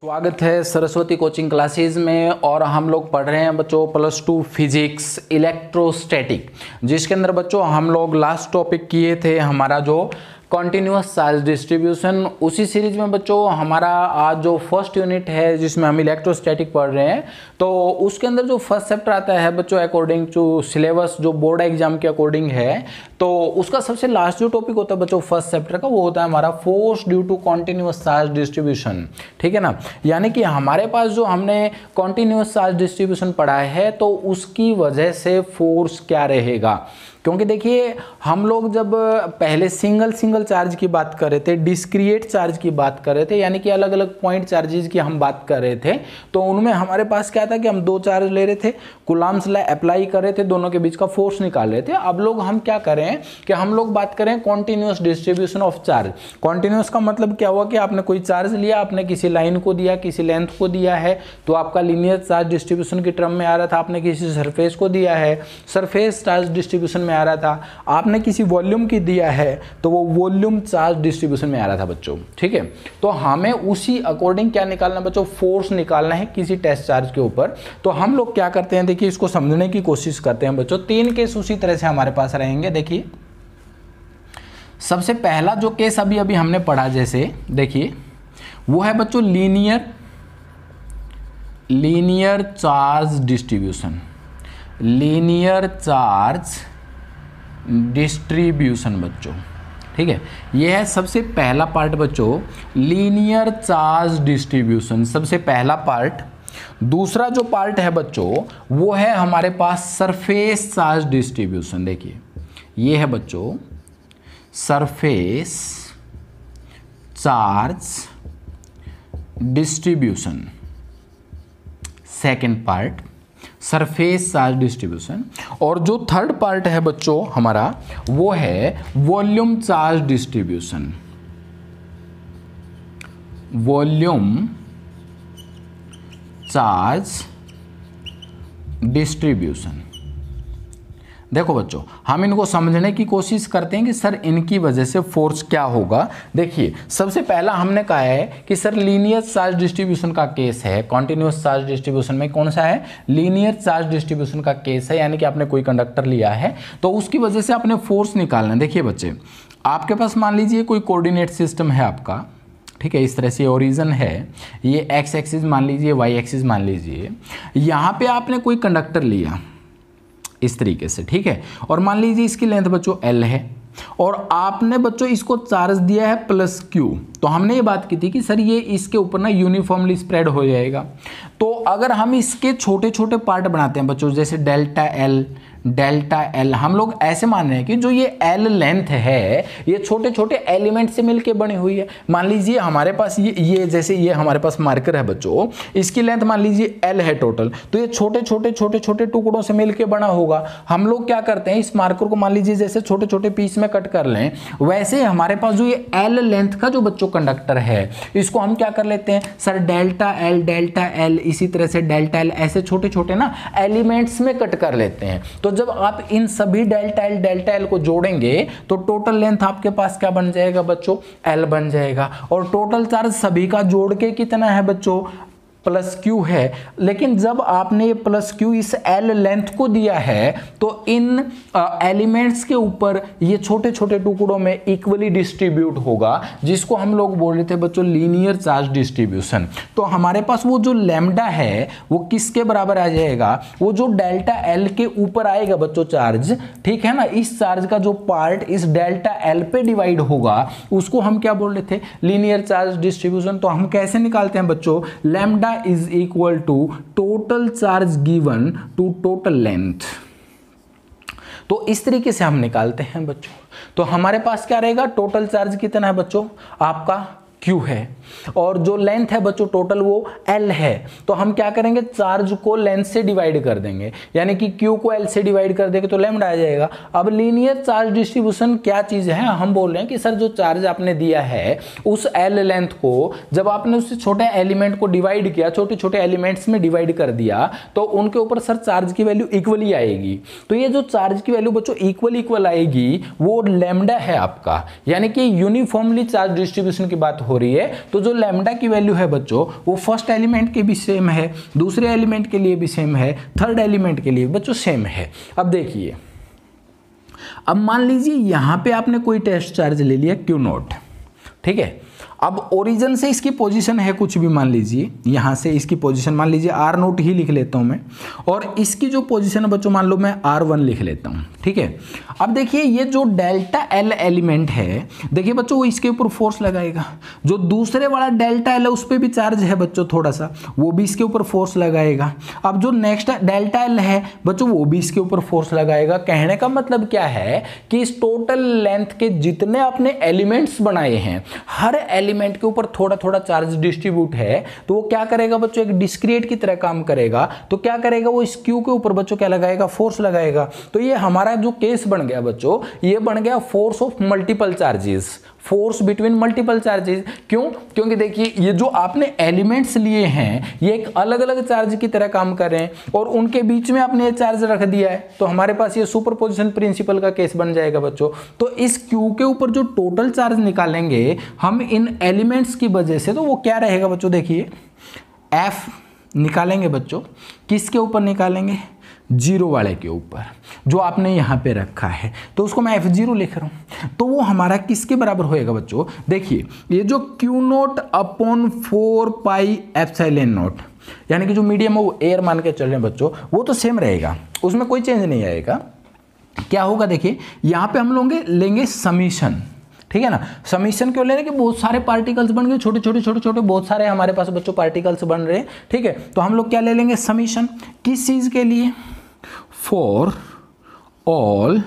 स्वागत है Saraswati coaching classes में। और हम लोग पढ़ रहे हैं बच्चों +2 फिजिक्स इलेक्ट्रोस्टैटिक, जिसके अंदर बच्चों हम लोग लास्ट टॉपिक किए थे हमारा जो कॉन्टिन्यूअस चार्ज डिस्ट्रीब्यूशन। उसी सीरीज में बच्चों हमारा आज जो फर्स्ट यूनिट है जिसमें हम इलेक्ट्रोस्टैटिक पढ़ रहे हैं, तो उसके अंदर जो फर्स्ट चैप्टर आता है बच्चों अकॉर्डिंग टू सिलेबस जो बोर्ड एग्जाम के अकॉर्डिंग है, तो उसका सबसे लास्ट जो टॉपिक होता है बच्चों फर्स्ट चैप्टर का, वो होता है हमारा force due to continuous charge distribution. ठीक है ना, यानी कि हमारे पास जो हमने कॉन्टिन्यूअस चार्ज डिस्ट्रीब्यूशन पढ़ा है तो उसकी वजह से फोर्स क्या रहेगा। क्योंकि देखिए हम लोग जब पहले सिंगल चार्ज की बात कर रहे थे, डिस्क्रिएट चार्ज की बात कर रहे थे, यानी कि अलग अलग पॉइंट चार्जेस की हम बात कर रहे थे, तो उनमें हमारे पास क्या था कि हम दो चार्ज ले रहे थे, कूलम्ब्स लॉ अप्लाई कर रहे थे, दोनों के बीच का फोर्स निकाल रहे थे। अब लोग हम क्या करें कि हम लोग बात करें continuous distribution of charge. Continuous का मतलब क्या हुआ कि आपने कोई चार्ज लिया, आपने किसी लाइन को दिया, किसी लेंथ को दिया है, तो आपका लीनियर चार्ज डिस्ट्रीब्यूशन की टर्म में आ रहा था। आपने किसी सरफेस को दिया है, सरफेस चार्ज डिस्ट्रीब्यूशन में आ रहा था। आपने किसी वॉल्यूम की दिया है तो वो वॉल्यूम चार्ज डिस्ट्रीब्यूशन में आ रहा था बच्चों। ठीक है, तो हमें उसी अकॉर्डिंग क्या निकालना बच्चों, फोर्स निकालना है किसी टेस्ट चार्ज के ऊपर। तो हम लोग क्या करते हैं, देखिए इसको समझने की कोशिश करते हैं बच्चों। तीन केस उसी तरह से हमारे पास रहेंगे। देखिए सबसे पहला जो केस अभी हमने पढ़ा, जैसे देखिए वो है बच्चों linear charge distribution. Linear charge distribution बच्चों, ठीक है, यह है सबसे पहला पार्ट बच्चों, लीनियर चार्ज डिस्ट्रीब्यूशन, सबसे पहला पार्ट। दूसरा जो पार्ट है बच्चों वो है हमारे पास सरफेस चार्ज डिस्ट्रीब्यूशन। देखिए यह है बच्चों surface charge distribution, second part surface charge distribution. और जो थर्ड पार्ट है बच्चों हमारा वो है volume charge distribution. Volume charge distribution. देखो बच्चों हम इनको समझने की कोशिश करते हैं कि सर इनकी वजह से फोर्स क्या होगा। देखिए सबसे पहला हमने कहा है कि सर लीनियर चार्ज डिस्ट्रीब्यूशन का केस है। कॉन्टिन्यूअस चार्ज डिस्ट्रीब्यूशन में कौन सा है, लीनियर चार्ज डिस्ट्रीब्यूशन का केस है, यानी कि आपने कोई कंडक्टर लिया है तो उसकी वजह से आपने फोर्स निकालना है। देखिए बच्चे आपके पास मान लीजिए कोई कोऑर्डिनेट सिस्टम है आपका, ठीक है, इस तरह से ओरिजिन है, ये एक्स एक्सिस मान लीजिए, वाई एक्सिस मान लीजिए, यहाँ पे आपने कोई कंडक्टर लिया इस तरीके से, ठीक है, और मान लीजिए इसकी लेंथ बच्चों L है और आपने बच्चों इसको चार्ज दिया है +Q। तो हमने ये बात की थी कि सर ये इसके ऊपर ना यूनिफॉर्मली स्प्रेड हो जाएगा। तो अगर हम इसके छोटे छोटे पार्ट बनाते हैं बच्चों, जैसे डेल्टा L, हम लोग ऐसे मान रहे हैं कि जो ये L लेंथ है ये छोटे छोटे एलिमेंट से मिलके बनी हुई है। मान लीजिए हमारे पास ये जैसे ये हमारे पास मार्कर है बच्चों, इसकी लेंथ मान लीजिए L है टोटल, तो ये छोटे छोटे टुकड़ों से मिलके बना होगा। हम लोग क्या करते हैं, इस मार्कर को मान लीजिए जैसे छोटे छोटे पीस में कट कर लें, वैसे हमारे पास जो ये L लेंथ का जो बच्चों कंडक्टर है इसको हम क्या कर लेते हैं, सर डेल्टा L, इसी तरह से डेल्टा L, ऐसे छोटे छोटे ना एलिमेंट्स में कट कर लेते हैं। तो जब आप इन सभी डेल्टा L को जोड़ेंगे तो टोटल लेंथ आपके पास क्या बन जाएगा बच्चों, L बन जाएगा। और टोटल चार्ज सभी का जोड़ के कितना है बच्चों, +Q है। लेकिन जब आपने ये +Q इस L लेंथ को दिया है तो इन एलिमेंट्स के ऊपर ये छोटे छोटे टुकड़ों में इक्वली डिस्ट्रीब्यूट होगा, जिसको हम लोग बोल रहे थे बच्चों लीनियर चार्ज डिस्ट्रीब्यूशन। तो हमारे पास वो जो लैम्डा है वो किसके बराबर आ जाएगा, वो जो डेल्टा L के ऊपर आएगा बच्चों चार्ज, ठीक है ना, इस चार्ज का जो पार्ट इस डेल्टा L पे डिवाइड होगा उसको हम क्या बोल रहे थे, लीनियर चार्ज डिस्ट्रीब्यूशन। तो हम कैसे निकालते हैं बच्चों, lambda is equal to total charge given to total length। तो इस तरीके से हम निकालते हैं बच्चों। तो हमारे पास क्या रहेगा, टोटल चार्ज कितना है बच्चों आपका Q है, और जो लेंथ है बच्चों टोटल वो L है। तो हम क्या करेंगे, चार्ज को लेंथ से डिवाइड कर देंगे, यानी कि Q को L से डिवाइड कर देंगे तो लैम्डा आ जाएगा। अब लीनियर चार्ज डिस्ट्रीब्यूशन क्या चीज़ है, हम बोल रहे हैं कि सर जो चार्ज आपने दिया है उस L लेंथ को जब आपने उससे छोटे एलिमेंट को डिवाइड किया, छोटे छोटे एलिमेंट्स में डिवाइड कर दिया, तो उनके ऊपर सर चार्ज की वैल्यू इक्वली आएगी। तो ये जो चार्ज की वैल्यू बच्चों इक्वल आएगी वो लैम्डा है आपका, यानी कि यूनिफॉर्मली चार्ज डिस्ट्रीब्यूशन की बात हो रही है, तो जो लैम्डा की वैल्यू है बच्चों वो फर्स्ट एलिमेंट के भी सेम है, दूसरे एलिमेंट के लिए भी सेम है, थर्ड एलिमेंट के लिए बच्चों सेम है। अब देखिए, अब मान लीजिए यहां पे आपने कोई टेस्ट चार्ज ले लिया Q0, ठीक है। अब ओरिजिन से इसकी पोजीशन है कुछ भी, मान लीजिए यहाँ से इसकी पोजीशन मान लीजिए R0 ही लिख लेता हूँ मैं, और इसकी जो पोजीशन है बच्चों मान लो मैं R1 लिख लेता हूँ, ठीक है। अब देखिए ये जो डेल्टा L एलिमेंट है, देखिए बच्चों वो इसके ऊपर फोर्स लगाएगा, जो दूसरे वाला डेल्टा L है उस पर भी चार्ज है बच्चों थोड़ा सा, वो भी इसके ऊपर फोर्स लगाएगा। अब जो नेक्स्ट डेल्टा L है बच्चों वो भी इसके ऊपर फोर्स लगाएगा। कहने का मतलब क्या है कि इस टोटल लेंथ के जितने आपने एलिमेंट्स बनाए हैं, हर एलिमेंट के ऊपर थोड़ा थोड़ा चार्ज डिस्ट्रीब्यूट है, तो वो क्या करेगा बच्चों, एक डिस्क्रीट की तरह काम करेगा। तो क्या करेगा, वो इस क्यू के ऊपर बच्चों क्या लगाएगा, फोर्स लगाएगा। तो ये हमारा जो केस बन गया बच्चों, ये बन गया force of multiple charges, force between multiple charges. क्यों? क्योंकि देखिए ये जो आपने एलिमेंट्स लिए हैं ये एक अलग अलग चार्ज की तरह काम कर रहे हैं, और उनके बीच में आपने ये चार्ज रख दिया है, तो हमारे पास ये सुपरपोजिशन प्रिंसिपल का केस बन जाएगा बच्चों। तो इस क्यू के ऊपर जो टोटल चार्ज निकालेंगे हम इन एलिमेंट्स की वजह से, तो वो क्या रहेगा बच्चों, देखिए एफ निकालेंगे बच्चों, किसके ऊपर निकालेंगे, जीरो वाले के ऊपर जो आपने यहाँ पे रखा है, तो उसको मैं F0 लिख रहा हूँ। तो वो हमारा किसके बराबर होएगा बच्चों, देखिए ये जो Q0 upon 4 pi epsilon not, यानी कि जो मीडियम है वो एयर मान के चल रहे हैं बच्चों, वो तो सेम रहेगा, उसमें कोई चेंज नहीं आएगा। क्या होगा देखिए, यहाँ पे हम लोग लेंगे समीशन, ठीक है ना। समीशन क्यों ले रहे हैं कि बहुत सारे पार्टिकल्स बन गए, छोटे छोटे छोटे छोटे बहुत सारे हमारे पास बच्चों पार्टिकल्स बन रहे हैं, ठीक है। तो हम लोग क्या ले लेंगे, समीशन, किस चीज के लिए, फॉर ऑल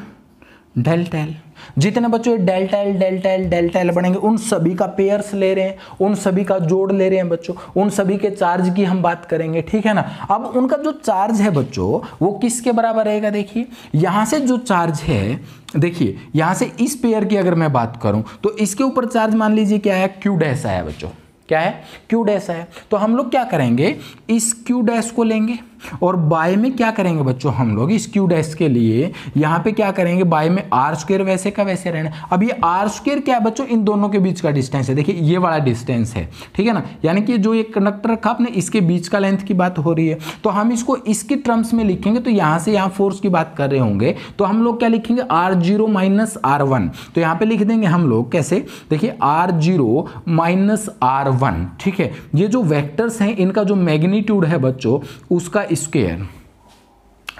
डेल्टा एल, जितने बच्चों delta L delta L delta L बनेंगे उन सभी का पेयर्स ले रहे हैं, उन सभी का जोड़ ले रहे हैं बच्चों, उन सभी के चार्ज की हम बात करेंगे, ठीक है ना। अब उनका जो चार्ज है बच्चों वो किसके बराबर रहेगा, देखिए यहां से जो चार्ज है, देखिए यहां से इस पेयर की अगर मैं बात करूं तो इसके ऊपर चार्ज मान लीजिए क्या है, क्यू डैश आया बच्चों, क्या है, क्यू डैश है। तो हम लोग क्या करेंगे, इस क्यू डैश को लेंगे और बाय में क्या करेंगे बच्चों, हम लोग इस क्यू डैश के लिए यहाँ पे क्या करेंगे, बाय में आर स्क्वायर वैसे का वैसे रहना। अब ये आर स्क्वायर क्या है बच्चों, इन दोनों के बीच का डिस्टेंस है, देखिए ये वाला डिस्टेंस है, ठीक है ना। यानी कि जो एक कंडक्टर रखा आपने, इसके बीच का लेंथ की बात हो रही है, तो हम इसको इसकी टर्म्स में लिखेंगे। तो यहाँ से यहाँ फोर्स की बात कर रहे होंगे तो हम लोग क्या लिखेंगे, R0 माइनस R1। तो यहाँ पे लिख देंगे हम लोग कैसे, देखिए R0 माइनस R1, ठीक है। ये जो वेक्टर्स हैं इनका जो मैग्नीट्यूड है बच्चों उसका स्क्वायर,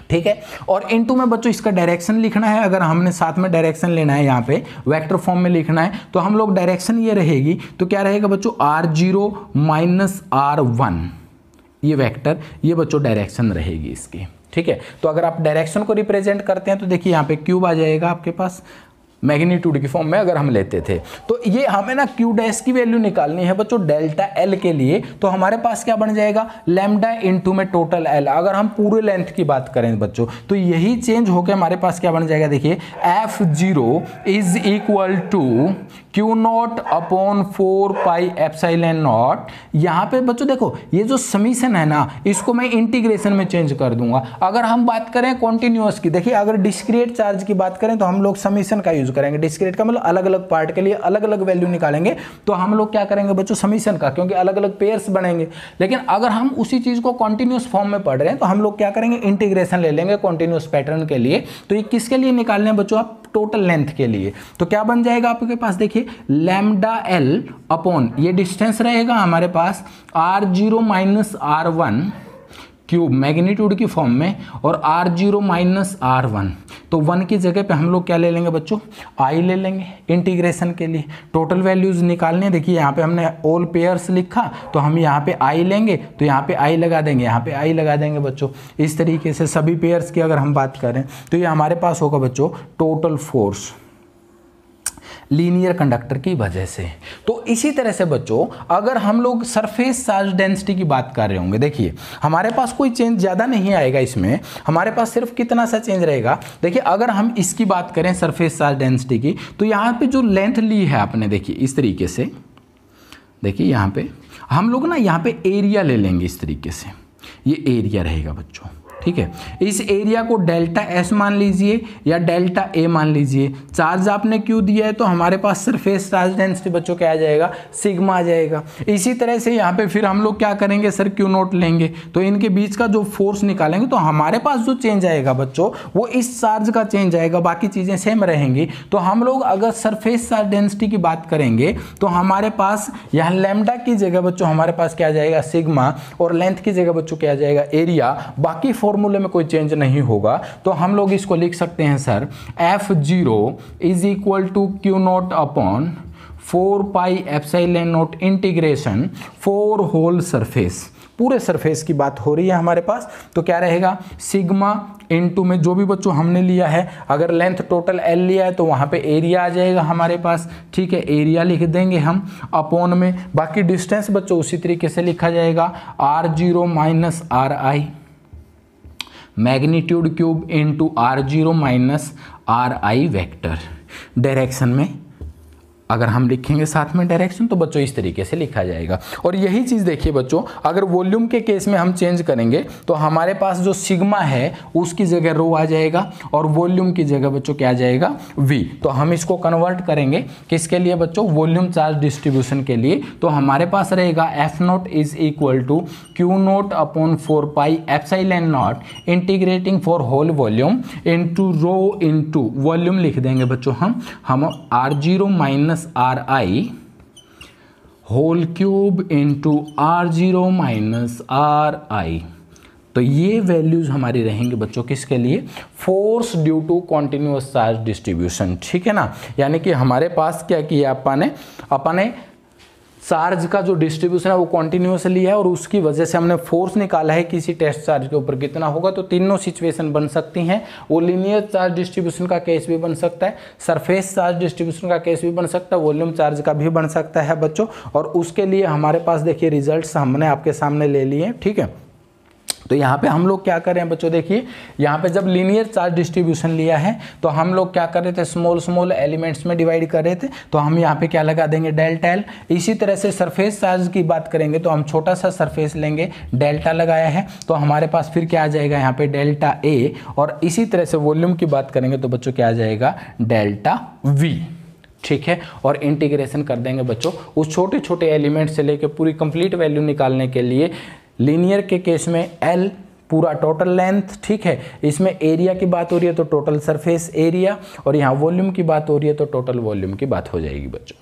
ठीक है। और इनटू में बच्चों इसका डायरेक्शन लिखना है, अगर हमने साथ में डायरेक्शन लेना है यहाँ पे वेक्टर फॉर्म में लिखना है, तो हम लोग डायरेक्शन ये रहेगी, तो क्या रहेगा बच्चों, R0 माइनस R1, ये वेक्टर, ये बच्चों डायरेक्शन रहेगी इसकी, ठीक है। तो अगर आप डायरेक्शन को रिप्रेजेंट करते हैं तो देखिए यहाँ पे क्यूब आ जाएगा आपके पास, मैग्नीट्यूड की फॉर्म में अगर हम लेते थे। तो ये हमें ना क्यू डैश की वैल्यू निकालनी है बच्चों डेल्टा एल के लिए, तो हमारे पास क्या बन जाएगा, लैम्डा इनटू में टोटल एल। अगर हम पूरे लेंथ की बात करें बच्चों तो यही चेंज होकर हमारे पास क्या बन जाएगा, देखिए F0 is equal to Q0 upon 4 pi epsilon nought. यहाँ पे बच्चों देखो ये जो समीशन है ना, इसको मैं इंटीग्रेशन में चेंज कर दूंगा। अगर हम बात करें कॉन्टिन्यूअस की, देखिए अगर डिस्क्रीट चार्ज की बात करें तो हम लोग समीशन का यूज करेंगे। डिस्क्रीट का मतलब अलग अलग पार्ट के लिए अलग अलग वैल्यू निकालेंगे, तो हम लोग क्या करेंगे बच्चों, समीशन का, क्योंकि अलग अलग पेयर्स बनेंगे। लेकिन अगर हम उसी चीज को कॉन्टिन्यूअस फॉर्म में पढ़ रहे हैं तो हम लोग क्या करेंगे, इंटीग्रेशन ले लेंगे कॉन्टिन्यूअस पैटर्न के लिए। तो ये किसके लिए निकालने हैं बच्चों, आप टोटल लेंथ के लिए। तो क्या बन जाएगा आपके पास, देखिए लैम्डा एल अपॉन ये डिस्टेंस रहेगा हमारे पास R0 minus R1 cube magnitude की फॉर्म में, और R0 माइनस R1, तो 1 की जगह पे हम लोग क्या ले लेंगे बच्चों, I ले लेंगे इंटीग्रेशन के लिए। टोटल वैल्यूज निकालने, देखिए यहाँ पे हमने ऑल पेयर्स लिखा तो हम यहाँ पे I लेंगे, तो यहाँ पे I लगा देंगे, यहाँ पे I लगा देंगे बच्चों। इस तरीके से सभी पेयर्स की अगर हम बात करें तो ये हमारे पास होगा बच्चों टोटल फोर्स लीनियर कंडक्टर की वजह से। तो इसी तरह से बच्चों अगर हम लोग सरफेस चार्ज डेंसिटी की बात कर रहे होंगे, देखिए हमारे पास कोई चेंज ज़्यादा नहीं आएगा इसमें, हमारे पास सिर्फ कितना सा चेंज रहेगा। देखिए अगर हम इसकी बात करें सरफेस चार्ज डेंसिटी की, तो यहाँ पे जो लेंथ ली है आपने, देखिए इस तरीके से, देखिए यहाँ पे हम लोग ना यहाँ पे एरिया ले लेंगे इस तरीके से, ये एरिया रहेगा बच्चों, ठीक है। इस एरिया को डेल्टा एस मान लीजिए या डेल्टा ए मान लीजिए। चार्ज आपने क्यू दिया है तो हमारे पास सरफेस चार्ज डेंसिटी बच्चों क्या आ जाएगा, सिग्मा आ जाएगा। इसी तरह से यहाँ पे फिर हम लोग क्या करेंगे सर, क्यू नोट लेंगे तो इनके बीच का जो फोर्स निकालेंगे तो हमारे पास जो चेंज आएगा बच्चों वो इस चार्ज का चेंज आएगा, बाकी चीजें सेम रहेंगी। तो हम लोग अगर सरफेस चार्ज डेंसिटी की बात करेंगे तो हमारे पास यहाँ लैम्डा की जगह बच्चों हमारे पास क्या आ जाएगा, सिग्मा, और लेंथ की जगह बच्चों क्या आ जाएगा, एरिया। बाकी फॉर्मूले में कोई चेंज नहीं होगा तो हम लोग इसको लिख सकते हैं sir F0 is equal to Q nought upon 4 pi epsilon nought integration 4 whole surface. पूरे सरफेस की बात हो रही है हमारे पास तो क्या रहेगा, सिग्मा इनटू में जो भी बच्चों हमने लिया है, अगर लेंथ टोटल L लिया है तो वहाँ पे एरिया आ जाएगा हमारे पास, ठीक है, एरिया लिख देंगे हम अपॉन में। बाकी डिस्टेंस बच्चों उसी तरीके से लिखा जाएगा R0 minus RI magnitude cube into R0 minus RI vector. Direction में अगर हम लिखेंगे साथ में डायरेक्शन तो बच्चों इस तरीके से लिखा जाएगा। और यही चीज़ देखिए बच्चों, अगर वॉल्यूम के केस में हम चेंज करेंगे तो हमारे पास जो सिग्मा है उसकी जगह रो आ जाएगा और वॉल्यूम की जगह बच्चों क्या आ जाएगा, V। तो हम इसको कन्वर्ट करेंगे किसके लिए बच्चों, वॉल्यूम चार्ज डिस्ट्रीब्यूशन के लिए। तो हमारे पास रहेगा F0 is equal to Q nought upon 4 pi epsilon nought integrating for whole volume into rho into volume लिख देंगे बच्चों हम R0 minus RI whole cube into R0 minus RI। तो ये वैल्यूज हमारी रहेंगे बच्चों किसके लिए, force due to continuous charge distribution, ठीक है ना। यानी कि हमारे पास क्या किया अपन ने चार्ज का जो डिस्ट्रीब्यूशन है वो कॉन्टिन्यूसली है और उसकी वजह से हमने फोर्स निकाला है किसी टेस्ट चार्ज के ऊपर कितना होगा। तो तीनों सिचुएशन बन सकती हैं, वो लीनियर चार्ज डिस्ट्रीब्यूशन का केस भी बन सकता है, सरफेस चार्ज डिस्ट्रीब्यूशन का केस भी बन सकता है, वॉल्यूम चार्ज का भी बन सकता है बच्चों। और उसके लिए हमारे पास देखिए रिजल्ट्स हमने आपके सामने ले लिए, ठीक है। तो यहाँ पे हम लोग क्या कर रहे हैं बच्चों, देखिए यहाँ पे जब लीनियर चार्ज डिस्ट्रीब्यूशन लिया है तो हम लोग क्या कर रहे थे, स्मॉल एलिमेंट्स में डिवाइड कर रहे थे। तो हम यहाँ पे क्या लगा देंगे, डेल्टा एल। इसी तरह से सरफेस चार्ज की बात करेंगे तो हम छोटा सा सरफेस लेंगे, डेल्टा लगाया है तो हमारे पास फिर क्या आ जाएगा यहाँ पे डेल्टा ए। और इसी तरह से वॉल्यूम की बात करेंगे तो बच्चों क्या आ जाएगा, डेल्टा वी, ठीक है। और इंटीग्रेशन कर देंगे बच्चों उस छोटे छोटे एलिमेंट से लेके पूरी कंप्लीट वैल्यू निकालने के लिए। लीनियर के केस में L पूरा टोटल लेंथ, ठीक है। इसमें एरिया की बात हो रही है तो टोटल सरफेस एरिया, और यहाँ वॉल्यूम की बात हो रही है तो टोटल वॉल्यूम की बात हो जाएगी बच्चों।